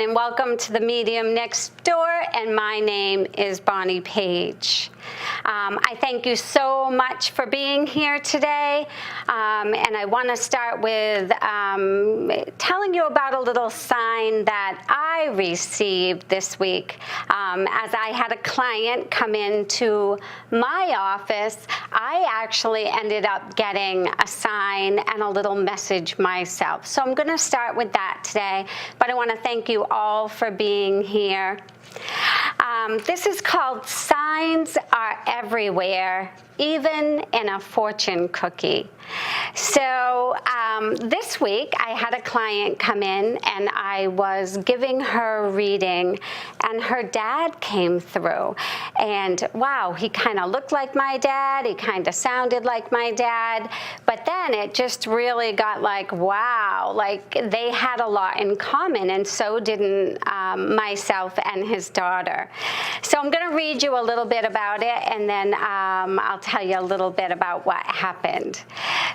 and welcome to the Medium Next Door, and my name is Bonnie Page. I thank you so much for being here today, and I want to start with telling you about a little sign that I received this week. As I had a client come into my office, I actually ended up getting a sign and a little message myself. So I'm going to start with that today, but I want to thank you all for being here. This is called Signs Are Everywhere, even in a fortune cookie. So this week I had a client come in and I was giving her a reading, and her dad came through, and wow, he kind of looked like my dad, he kind of sounded like my dad, but then it just really got like, wow, like they had a lot in common, and so didn't myself and his daughter. So I'm going to read you a little bit about it, and then I'll tell you a little bit about what happened.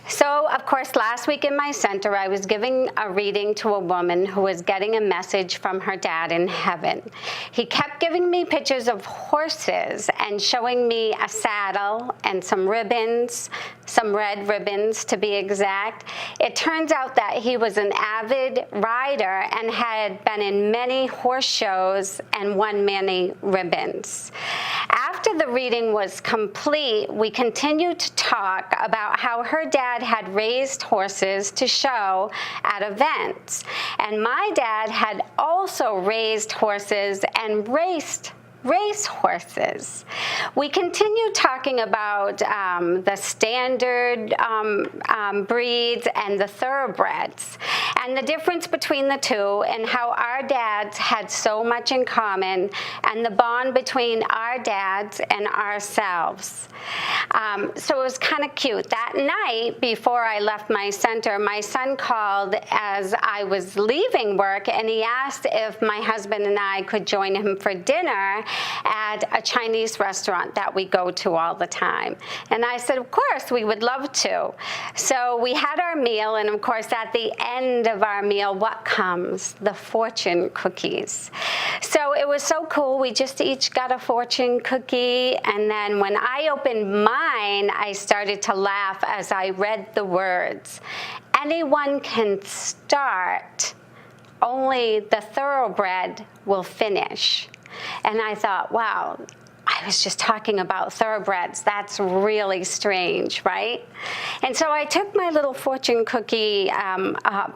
So, of course, last week in my center, I was giving a reading to a woman who was getting a message from her dad in heaven. He kept giving me pictures of horses and showing me a saddle and some ribbons, some red ribbons to be exact. It turns out that he was an avid rider and had been in many horse shows and won many ribbons. After the reading was complete, we continued to talk about how her dad had raised horses to show at events. And my dad had also raised horses and raced race horses. We continued talking about the standard breeds and the thoroughbreds, and the difference between the two, and how our dads had so much in common, and the bond between our dads and ourselves. So it was kind of cute. That night, before I left my center, my son called as I was leaving work, and he asked if my husband and I could join him for dinner at a Chinese restaurant that we go to all the time. And I said, of course, we would love to. So we had our meal, and of course, at the end of our meal, what comes? The fortune cookies. So it was so cool. We just each got a fortune cookie, and then when I opened mine, I started to laugh as I read the words. Anyone can start, only the thoroughbred will finish. And I thought, wow, I was just talking about thoroughbreds. That's really strange, right? And so I took my little fortune cookie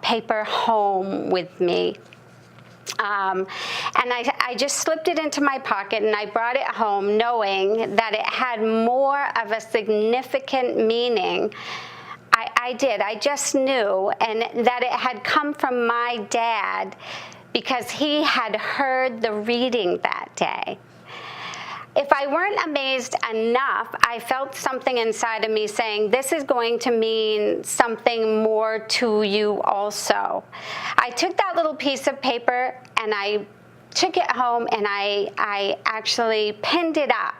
paper home with me. And I just slipped it into my pocket, and I brought it home knowing that it had more of a significant meaning. I did. I just knew, and that it had come from my dad, because he had heard the reading that day. If I weren't amazed enough, I felt something inside of me saying, this is going to mean something more to you also. I took that little piece of paper and I took it home, and I actually pinned it up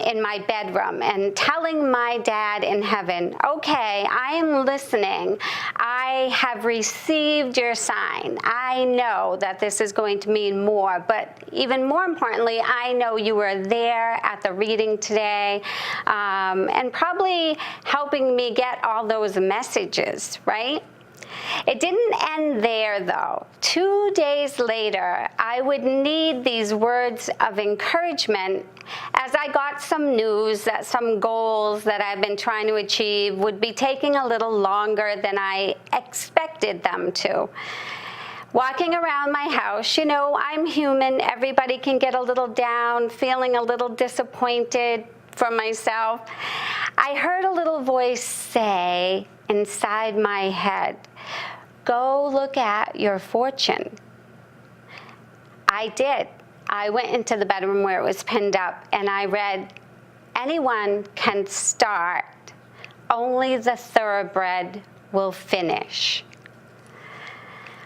in my bedroom, and telling my dad in heaven, okay, I am listening. I have received your sign. I know that this is going to mean more, but even more importantly, I know you were there at the reading today, and probably helping me get all those messages, right? It didn't end there, though. 2 days later, I would need these words of encouragement as I got some news that some goals that I've been trying to achieve would be taking a little longer than I expected them to. Walking around my house, you know, I'm human. Everybody can get a little down, feeling a little disappointed for myself. I heard a little voice say inside my head, go look at your fortune. I did. I went into the bedroom where it was pinned up, and I read, anyone can start, only the thoroughbred will finish.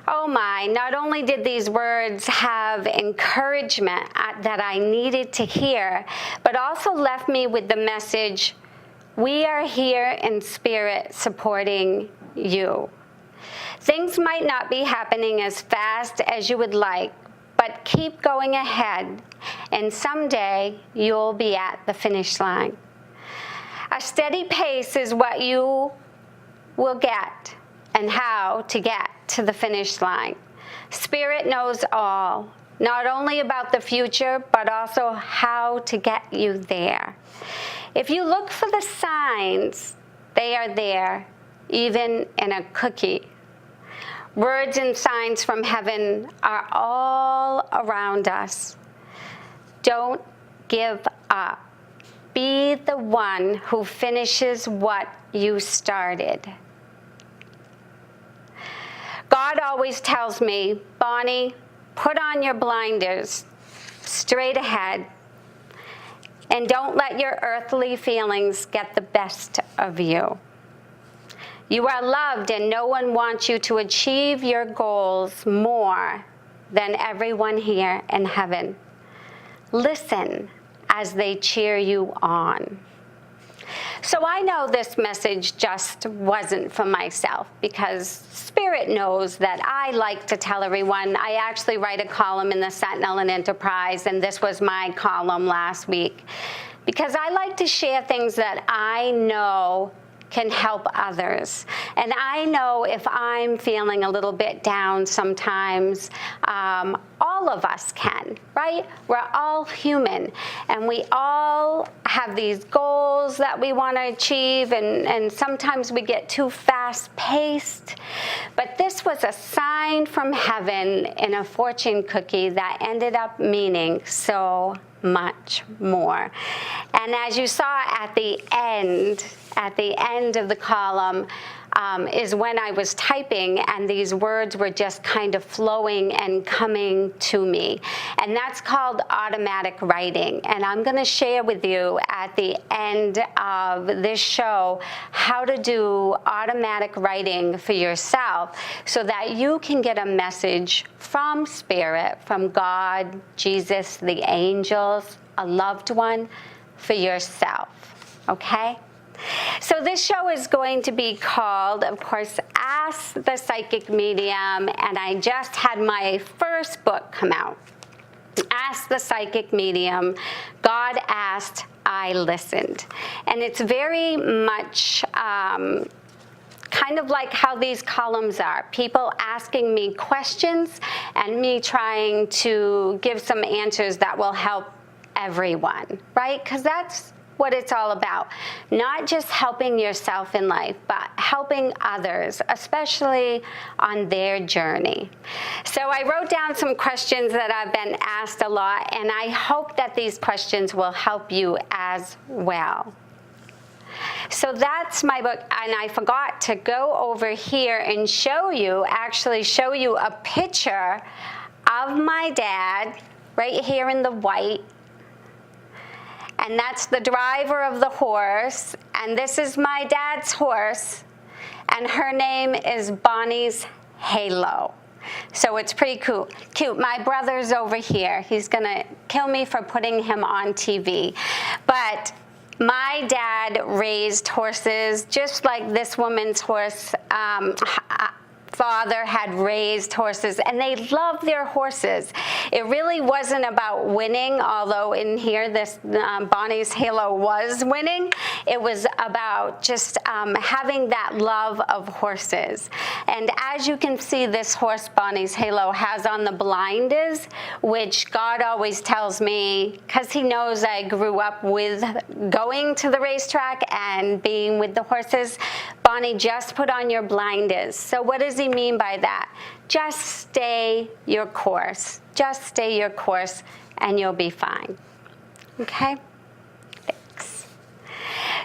Oh my, not only did these words have encouragement that I needed to hear, but also left me with the message, we are here in spirit supporting you. Things might not be happening as fast as you would like, but keep going ahead, and someday you'll be at the finish line. A steady pace is what you will get and how to get to the finish line. Spirit knows all, not only about the future, but also how to get you there. If you look for the signs, they are there, even in a cookie. Words and signs from heaven are all around us. Don't give up. Be the one who finishes what you started. God always tells me, Bonnie, put on your blinders, straight ahead, and don't let your earthly feelings get the best of you. You are loved, and no one wants you to achieve your goals more than everyone here in heaven. Listen as they cheer you on. So I know this message just wasn't for myself, because Spirit knows that I like to tell everyone. I actually write a column in the Sentinel and Enterprise, and this was my column last week, because I like to share things that I know can help others. And I know if I'm feeling a little bit down sometimes, all of us can, right? We're all human, and we all have these goals that we want to achieve, and sometimes we get too fast-paced. But this was a sign from heaven in a fortune cookie that ended up meaning so much more. And as you saw at the end of the column, is when I was typing, and these words were just kind of flowing and coming to me. And that's called automatic writing. And I'm going to share with you at the end of this show how to do automatic writing for yourself, so that you can get a message from Spirit, from God, Jesus, the angels, a loved one, for yourself. Okay? So this show is going to be called, of course, Ask the Psychic Medium, and I just had my first book come out. Ask the Psychic Medium. God asked, I listened. And it's very much kind of like how these columns are. People asking me questions and me trying to give some answers that will help everyone, right? Because that's what it's all about. Not just helping yourself in life, but helping others, especially on their journey. So I wrote down some questions that I've been asked a lot, and I hope that these questions will help you as well. So that's my book, and I forgot to go over here and actually show you a picture of my dad right here in the white. And that's the driver of the horse. And this is my dad's horse. And her name is Bonnie's Halo. So it's pretty cool. Cute. My brother's over here. He's going to kill me for putting him on TV. But my dad raised horses just like this woman's horse father had raised horses, and they loved their horses. It really wasn't about winning, although in here this Bonnie's Halo was winning. It was about just having that love of horses. And as you can see, this horse, Bonnie's Halo, has on the blinders, which God always tells me, because he knows I grew up with going to the racetrack and being with the horses, Bonnie, just put on your blinders. So what does he mean by that? Just stay your course. Just stay your course, and you'll be fine. Okay? Thanks.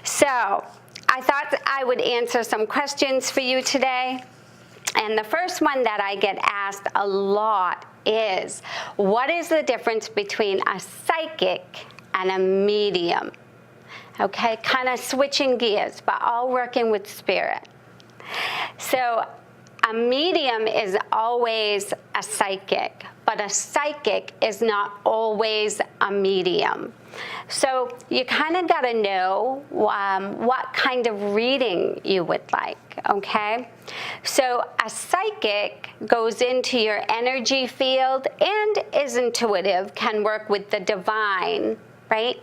So I thought I would answer some questions for you today. And the first one that I get asked a lot is, what is the difference between a psychic and a medium? Okay, kind of switching gears, but all working with Spirit. So a medium is always a psychic, but a psychic is not always a medium. So you kind of got to know what kind of reading you would like, okay? So a psychic goes into your energy field and is intuitive, can work with the divine, right?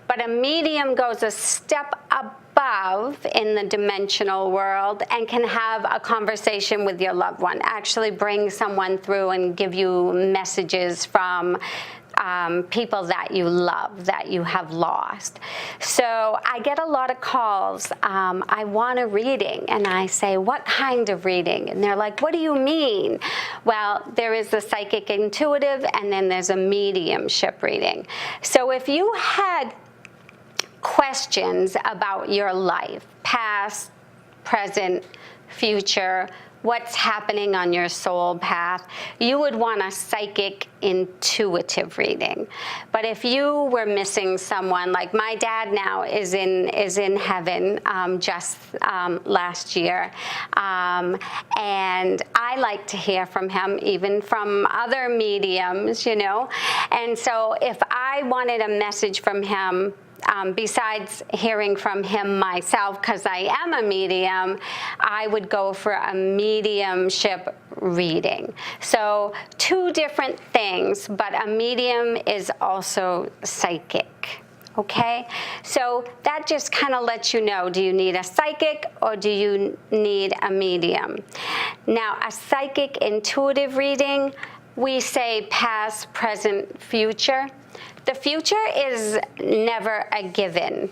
But a medium goes a step above in the dimensional world and can have a conversation with your loved one, actually bring someone through and give you messages from people that you love, that you have lost. So I get a lot of calls, I want a reading, and I say, what kind of reading? And they're like, what do you mean? Well, there is the psychic intuitive, and then there's a mediumship reading. So if you had questions about your life, past, present, future, what's happening on your soul path, you would want a psychic intuitive reading. But if you were missing someone, like my dad now is in heaven just last year, and I like to hear from him, even from other mediums, you know. And so if I wanted a message from him, besides hearing from him myself, because I am a medium, I would go for a mediumship reading. So two different things, but a medium is also psychic. Okay, so that just kind of lets you know, do you need a psychic or do you need a medium? Now, a psychic intuitive reading, we say past, present, future. The future is never a given.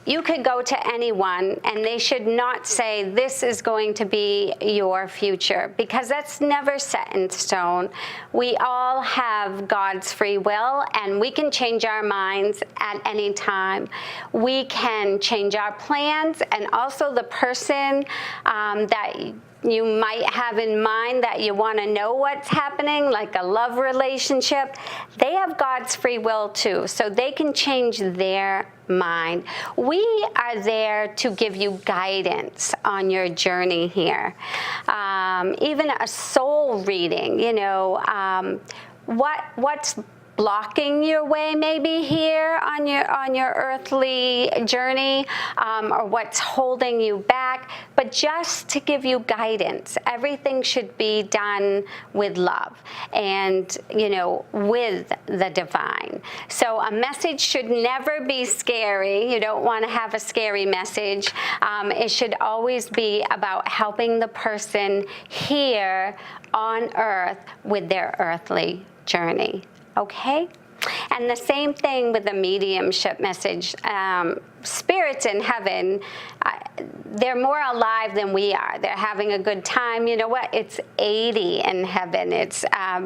You could go to anyone and they should not say, this is going to be your future, because that's never set in stone. We all have God's free will, and we can change our minds at any time. We can change our plans, and also the person that you might have in mind that you want to know what's happening, like a love relationship, they have God's free will too, so they can change their mind. We are there to give you guidance on your journey here. Even a soul reading, you know, what's blocking your way maybe here on your earthly journey, or what's holding you back, but just to give you guidance. Everything should be done with love and, you know, with the divine. So a message should never be scary. You don't want to have a scary message. It should always be about helping the person here on earth with their earthly journey. Okay? And the same thing with the mediumship message. Spirits in heaven, they're more alive than we are. They're having a good time. You know what? It's 80 in heaven. It's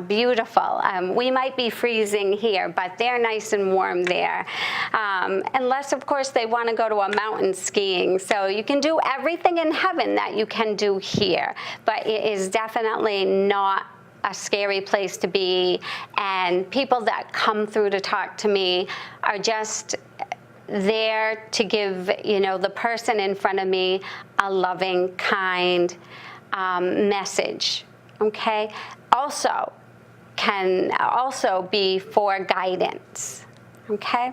beautiful. We might be freezing here, but they're nice and warm there. Unless, of course, they want to go to a mountain skiing. So you can do everything in heaven that you can do here. But it is definitely not a scary place to be, and people that come through to talk to me are just there to give, you know, the person in front of me a loving, kind message. Okay, can also be for guidance. Okay,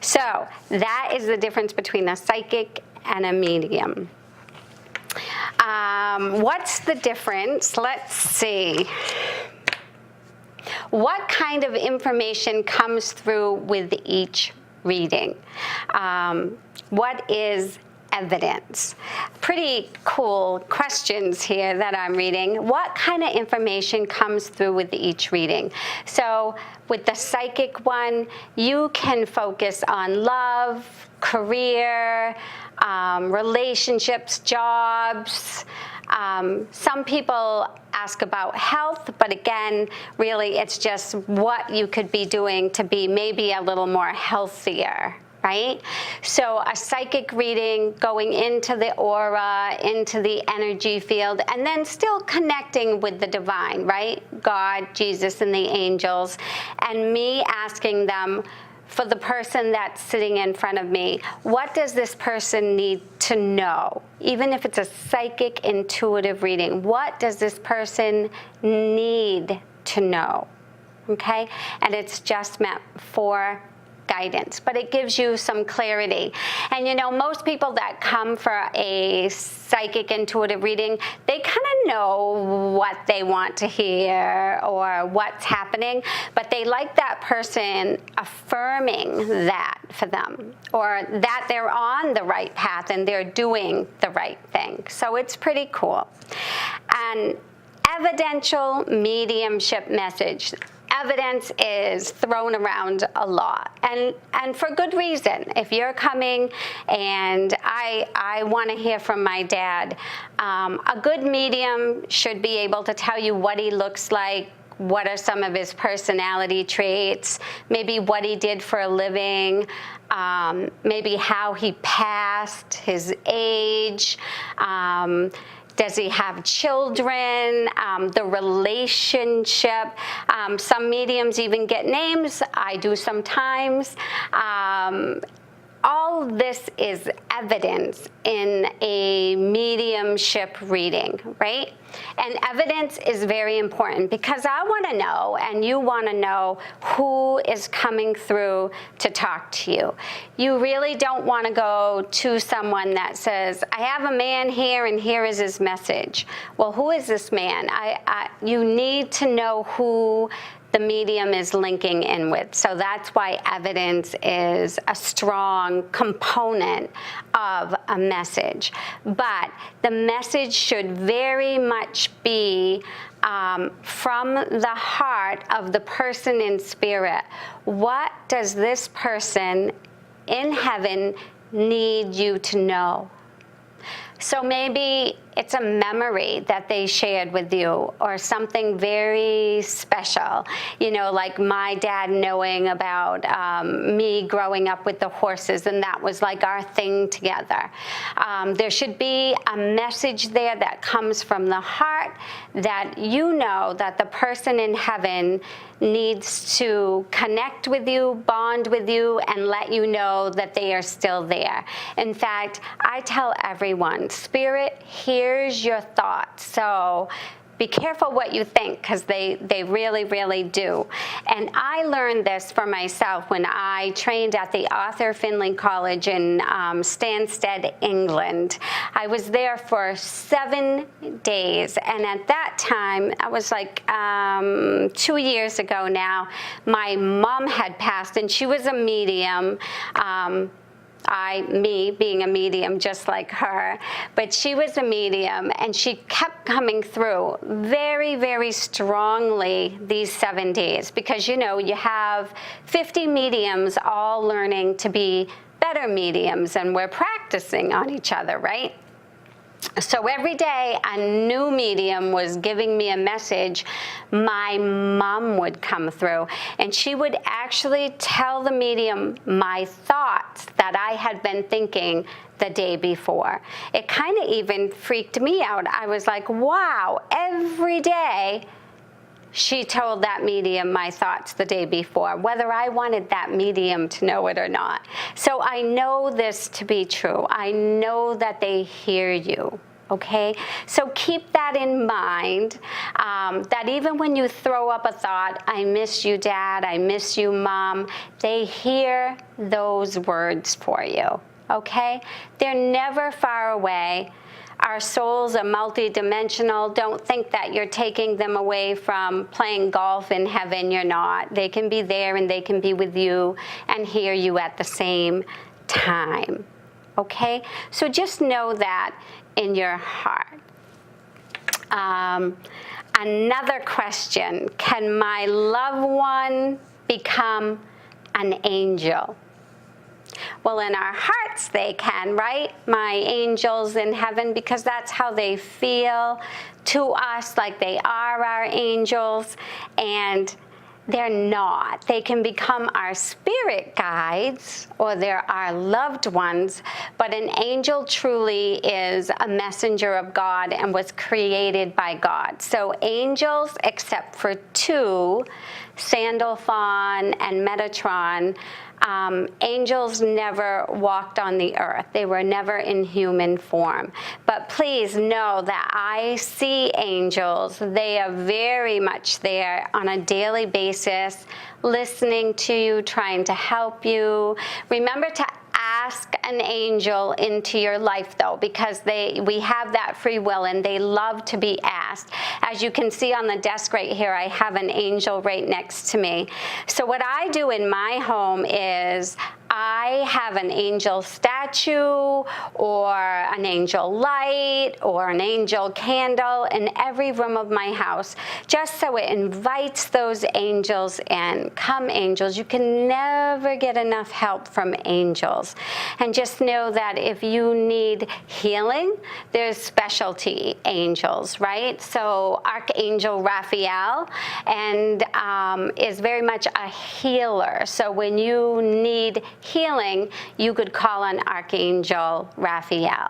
so that is the difference between a psychic and a medium. What's the difference? Let's see. What kind of information comes through with each reading? What is evidence? Pretty cool questions here that I'm reading. What kind of information comes through with each reading? So with the psychic one, you can focus on love, career, relationships, jobs. Some people ask about health, but again, really it's just what you could be doing to be maybe a little more healthier, right? So a psychic reading, going into the aura, into the energy field, and then still connecting with the divine, right? God, Jesus, and the angels, and me asking them, for the person that's sitting in front of me, what does this person need to know? Even if it's a psychic intuitive reading, what does this person need to know? Okay? And it's just meant for guidance, but it gives you some clarity. And you know, most people that come for a psychic intuitive reading, they kind of know what they want to hear or what's happening, but they like that person affirming that for them, or that they're on the right path and they're doing the right thing. So it's pretty cool. And evidential mediumship message. Evidence is thrown around a lot, and for good reason. If you're coming and I want to hear from my dad, a good medium should be able to tell you what he looks like, what are some of his personality traits, maybe what he did for a living, maybe how he passed, his age, does he have children, the relationship. Some mediums even get names. I do sometimes. All this is evidence in a mediumship reading, right? And evidence is very important because I want to know, and you want to know, who is coming through to talk to you. You really don't want to go to someone that says, I have a man here and here is his message. Well, who is this man? You need to know who the medium is linking in with. So that's why evidence is a strong component of a message. But the message should very much be from the heart of the person in spirit. What does this person in heaven need you to know? So maybe it's a memory that they shared with you, or something very special, you know, like my dad knowing about me growing up with the horses, and that was like our thing together. There should be a message there that comes from the heart, that you know that the person in heaven needs to connect with you, bond with you, and let you know that they are still there. In fact, I tell everyone, Spirit hears your thoughts. So be careful what you think, because they really, really do. And I learned this for myself when I trained at the Arthur Findlay College in Stansted, England. I was there for 7 days, and at that time, I was like 2 years ago now, my mom had passed, and she was a medium. Me being a medium just like her, but she was a medium, and she kept coming through very, very strongly these 7 days, because you know, you have 50 mediums all learning to be better mediums, and we're practicing on each other, right? So every day a new medium was giving me a message, my mom would come through, and she would actually tell the medium my thoughts that I had been thinking the day before. It kind of even freaked me out. I was like, wow, every day she told that medium my thoughts the day before, whether I wanted that medium to know it or not. So I know this to be true. I know that they hear you. Okay, so keep that in mind, that even when you throw up a thought, I miss you, Dad, I miss you, Mom, they hear those words for you, okay? They're never far away. Our souls are multidimensional. Don't think that you're taking them away from playing golf in heaven. You're not. They can be there, and they can be with you and hear you at the same time, okay? So just know that in your heart. Another question, can my loved one become an angel? Well, in our hearts they can, right? My angels in heaven, because that's how they feel to us, like they are our angels, and they're not. They can become our spirit guides, or they're our loved ones, but an angel truly is a messenger of God and was created by God. So angels, except for 2, Sandalphon, and Metatron, angels never walked on the earth. They were never in human form. But please know that I see angels. They are very much there on a daily basis, listening to you, trying to help you. Remember to ask an angel into your life, though, because we have that free will and they love to be asked. As you can see on the desk right here, I have an angel right next to me. So what I do in my home is I have an angel statue or an angel light or an angel candle in every room of my house, just so it invites those angels in. Come, angels. You can never get enough help from angels. And just know that if you need healing, there's specialty angels, right? So Archangel Raphael and is very much a healer. So when you need healing, you could call on Archangel Raphael.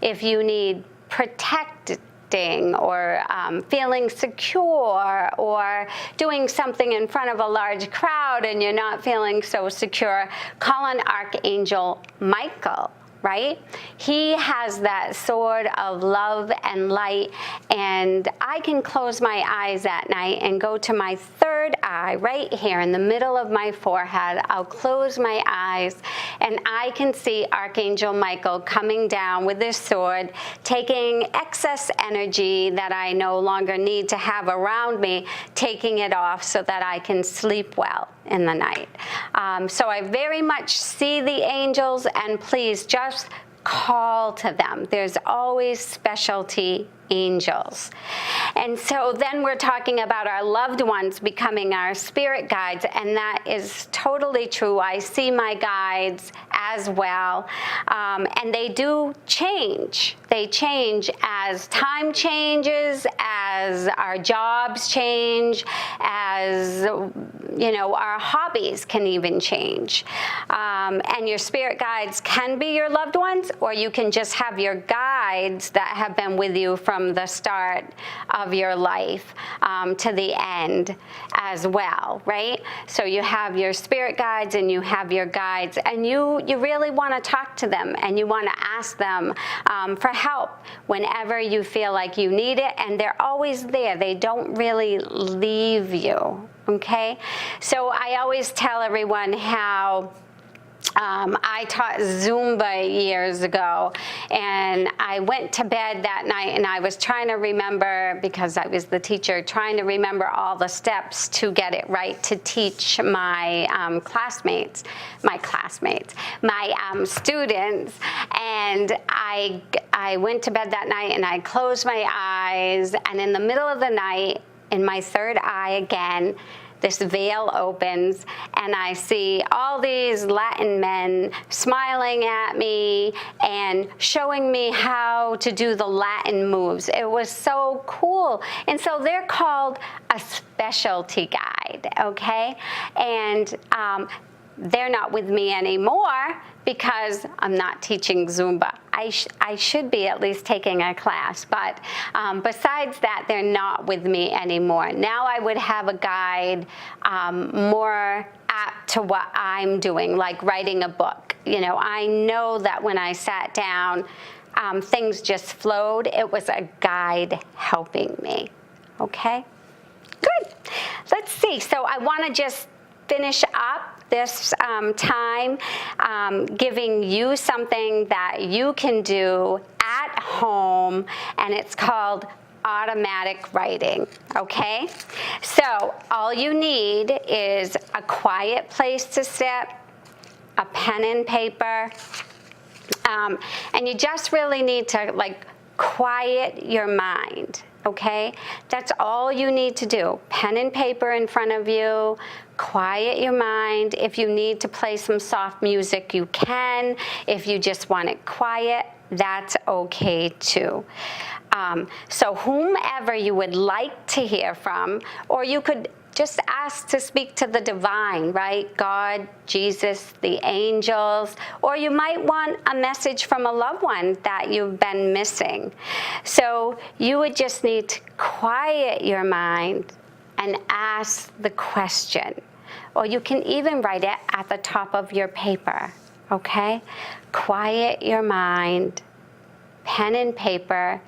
If you need protecting or feeling secure or doing something in front of a large crowd and you're not feeling so secure, call on Archangel Michael. Right? He has that sword of love and light, and I can close my eyes at night and go to my third eye right here in the middle of my forehead. I'll close my eyes and I can see Archangel Michael coming down with his sword, taking excess energy that I no longer need to have around me, taking it off so that I can sleep well in the night. So I very much see the angels, and please just call to them. There's always specialty angels. And so then we're talking about our loved ones becoming our spirit guides, and that is totally true. I see my guides as well, and they do change. They change as time changes, as our jobs change, as our hobbies can even change. And your spirit guides can be your loved ones, or you can just have your guides that have been with you from the start of your life to the end as well, right? So you have your spirit guides and you have your guides, and you really want to talk to them and you want to ask them for help whenever you feel like you need it, and they're always there. They don't really leave you, okay? So I always tell everyone how I taught Zumba years ago, and I went to bed that night and I was trying to remember, because I was the teacher, trying to remember all the steps to get it right to teach my students. And I went to bed that night and I closed my eyes, and in the middle of the night, in my third eye again, this veil opens and I see all these Latin men smiling at me and showing me how to do the Latin moves. It was so cool. And so they're called a specialty guide, okay? And they're not with me anymore because I'm not teaching Zumba. I should be at least taking a class, but besides that, they're not with me anymore. Now I would have a guide more apt to what I'm doing, like writing a book. I know that when I sat down, things just flowed. It was a guide helping me, okay? Good. Let's see. So I want to just finish up this time giving you something that you can do at home, and it's called automatic writing, okay? So all you need is a quiet place to sit, a pen and paper, and you just really need to quiet your mind. Okay, that's all you need to do. Pen and paper in front of you, quiet your mind. If you need to play some soft music, you can. If you just want it quiet, that's okay too. So whomever you would like to hear from, or you could just ask to speak to the divine, right? God, Jesus, the angels, or you might want a message from a loved one that you've been missing. So you would just need to quiet your mind and ask the question. Or you can even write it at the top of your paper, okay? Quiet your mind, pen and paper.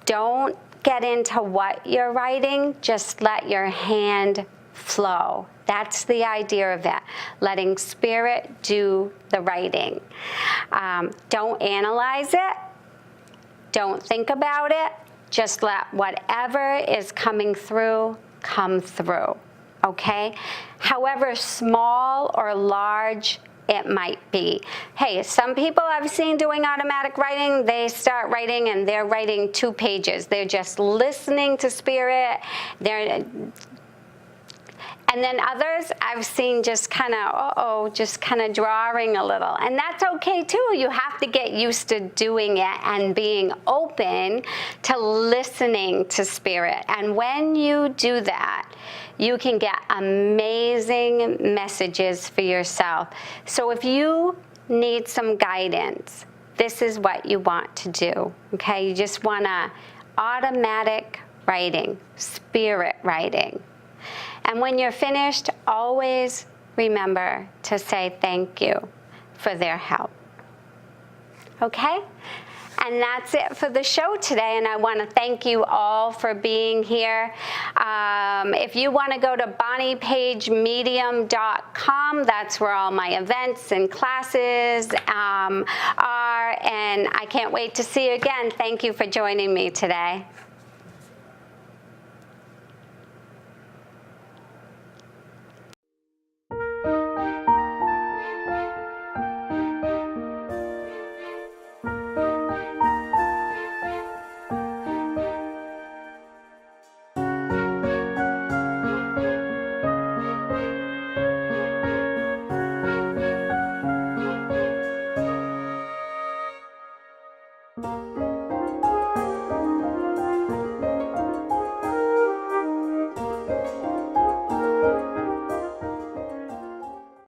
Don't get into what you're writing, just let your hand flow. That's the idea of it, letting Spirit do the writing. Don't analyze it. Don't think about it. Just let whatever is coming through come through, okay? However small or large it might be. Hey, some people I've seen doing automatic writing, they start writing and they're writing 2 pages. They're just listening to Spirit. And then others I've seen just kind of drawing a little. And that's okay too. You have to get used to doing it and being open to listening to Spirit. And when you do that, you can get amazing messages for yourself. So if you need some guidance, this is what you want to do, okay? You just want to automatic writing, Spirit writing. And when you're finished, always remember to say thank you for their help. Okay? And that's it for the show today, and I want to thank you all for being here. If you want to go to bonniepagemedium.com, that's where all my events and classes are, and I can't wait to see you again. Thank you for joining me today.